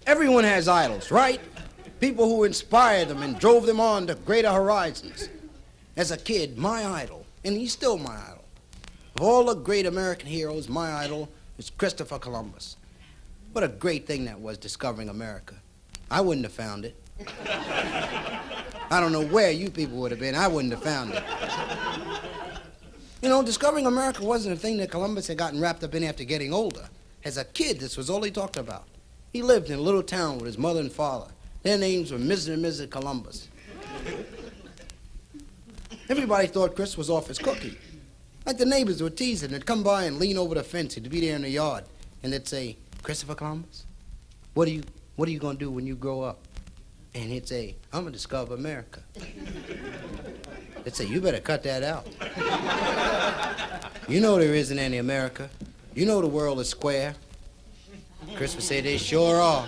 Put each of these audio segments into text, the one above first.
Everyone has idols, right? People who inspired them and drove them on to greater horizons. As a kid, my idol, and he's still my idol. Of all the great American heroes, my idol is Christopher Columbus. What a great thing that was, discovering America. I wouldn't have found it. I don't know where you people would have been. I wouldn't have found it. You know, discovering America wasn't a thing that Columbus had gotten wrapped up in after getting older. As a kid, this was all he talked about. He lived in a little town with his mother and father. Their names were Mr. and Mrs. Columbus. Everybody thought Chris was off his cookie. Like the neighbors would tease him. They'd come by and lean over the fence. He'd be there in the yard. And they'd say, "Christopher Columbus, what are you going to do when you grow up?" And he'd say, "I'm going to discover America." They'd say, "You better cut that out. You know there isn't any America. You know the world is square." Chris would say, "They sure are."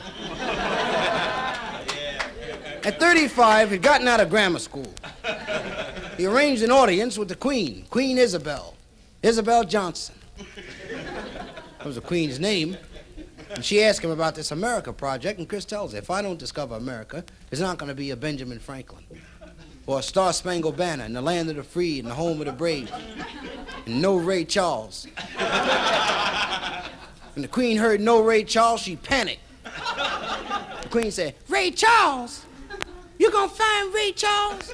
At 35, he'd gotten out of grammar school. He arranged an audience with the Queen, Queen Isabel Johnson. That was the Queen's name. And she asked him about this America project, and Chris tells her, if I don't discover America, there's not going to be a Benjamin Franklin, or a Star-Spangled Banner in the land of the free and the home of the brave, and no Ray Charles. When the Queen heard no Ray Charles, she panicked. The Queen said, "Ray Charles? You gonna find Ray Charles?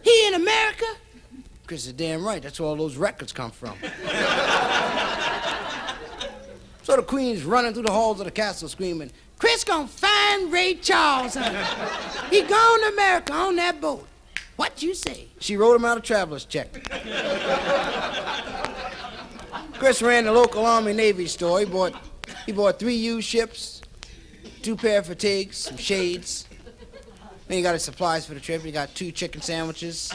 He in America?" Chris said, "Damn right, that's where all those records come from." So the Queen's running through the halls of the castle screaming, "Chris gonna find Ray Charles, honey. He gone to America on that boat. What you say?" She wrote him out a traveler's check. Chris ran the local Army-Navy store. He bought 3 used ships, 2 pair of fatigues, some shades. Then he got his supplies for the trip. He got 2 chicken sandwiches,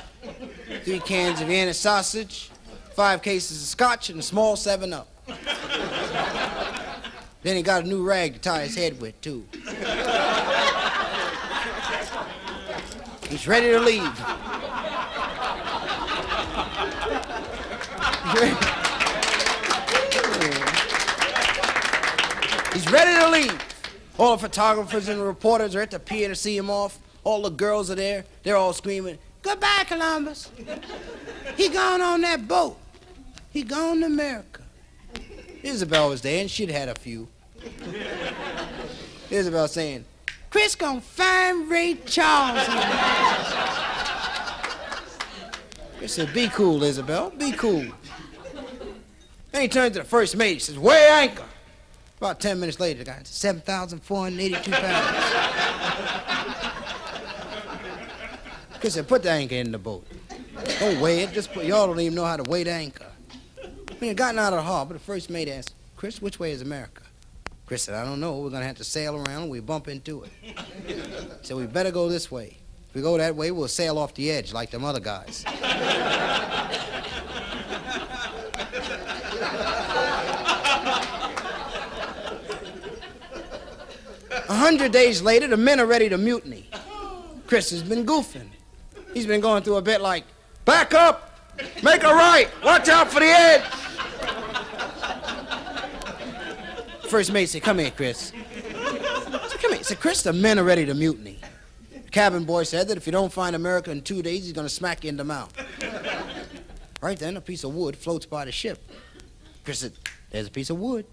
3 cans of Vienna sausage, 5 cases of scotch, and a small 7-Up. Then he got a new rag to tie his head with, too. He's ready to leave. He's ready to leave. All the photographers and the reporters are at the pier to see him off. All the girls are there. They're all screaming, "Goodbye, Columbus. He gone on that boat. He gone to America." Isabel was there, and she'd had a few. Isabel saying, "Chris gonna find Ray Charles." Chris said, "Be cool, Isabel, be cool." Then he turned to the first mate. He says, "Weigh anchor." About 10 minutes later, the guy said, 7,482 pounds. Chris said, "Put the anchor in the boat. Don't weigh it, just put, y'all don't even know how to weigh the anchor." When he had gotten out of the harbor, the first mate asked, "Chris, which way is America?" Chris said, "I don't know. We're going to have to sail around and we bump into it." He said, "We better go this way. If we go that way, we'll sail off the edge like them other guys." 100 days later, the men are ready to mutiny. Chris has been goofing. He's been going through a bit like, "Back up! Make a right! Watch out for the edge!" First mate said, "Come here, Chris." I said, "Come here." He said, "Chris, the men are ready to mutiny." The cabin boy said that if you don't find America in 2 days, he's going to smack you in the mouth. Right then, a piece of wood floats by the ship. Chris said, "There's a piece of wood."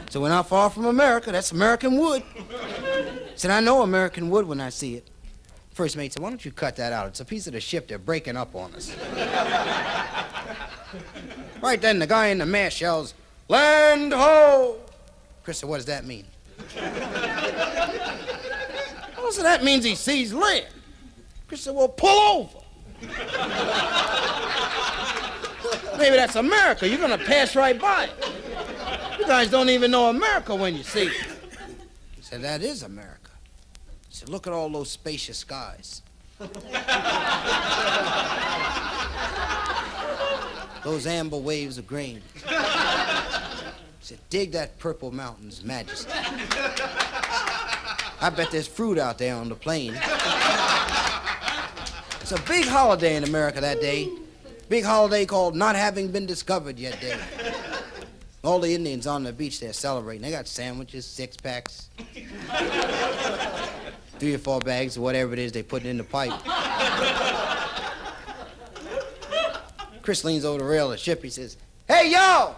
So we're not far from America. That's American wood. He said, "I know American wood when I see it." First mate said, "Why don't you cut that out? It's a piece of the ship. They're breaking up on us." Right then, the guy in the mast yells, "Land ho!" Chris said, "What does that mean?" Well, so that means he sees land. Chris said, "Well, pull over." Maybe that's America. You're going to pass right by it. You guys don't even know America when you see it. He said, "That is America." He said, "Look at all those spacious skies. Those amber waves of grain." He said, "Dig that purple mountain's majesty. I bet there's fruit out there on the plain." It's a big holiday in America that day. Big holiday called Not Having Been Discovered Yet Day. All the Indians on the beach, they're celebrating. They got sandwiches, 6-packs, 3 or 4 bags, or whatever it is they put in the pipe. Chris leans over the rail of the ship. He says, "Hey, yo!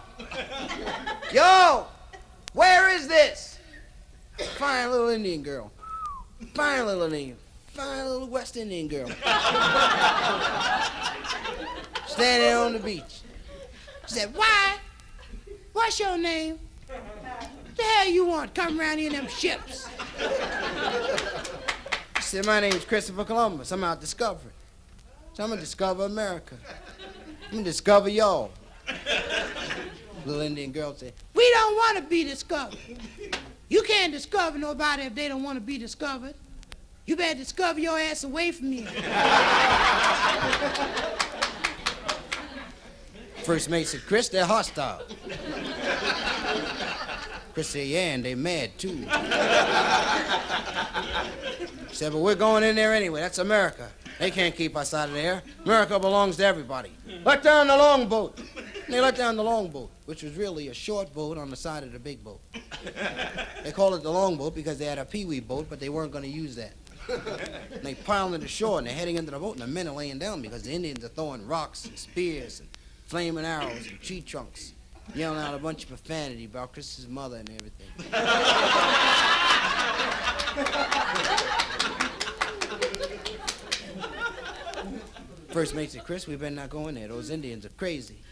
Yo! Where is this?" Fine little Indian girl. Fine little Indian. Fine little West Indian girl. Standing there on the beach. She said, "Why? What's your name? The hell you want? Come around here in them ships." She said, "My name's Christopher Columbus. I'm out discovering. So I'm gonna discover America. I'm gonna discover y'all." Little Indian girl said, "We don't want to be discovered. You can't discover nobody if they don't want to be discovered. You better discover your ass away from here." First mate said, "Chris, they're hostile." Chris said, "Yeah, and they mad, too." He said, "But we're going in there anyway. That's America. They can't keep us out of there. America belongs to everybody. Let down the longboat." And they let down the longboat, which was really a short boat on the side of the big boat. They called it the longboat because they had a peewee boat, but they weren't going to use that. And they piled into shore, and they're heading into the boat, and the men are laying down because the Indians are throwing rocks and spears and flaming arrows and tree trunks, yelling out a bunch of profanity about Chris's mother and everything. First mate said, "Chris, we better not go in there. Those Indians are crazy."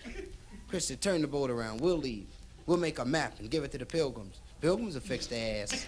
Chris said, "Turn the boat around. We'll leave. We'll make a map and give it to the Pilgrims. Pilgrims will fix their ass."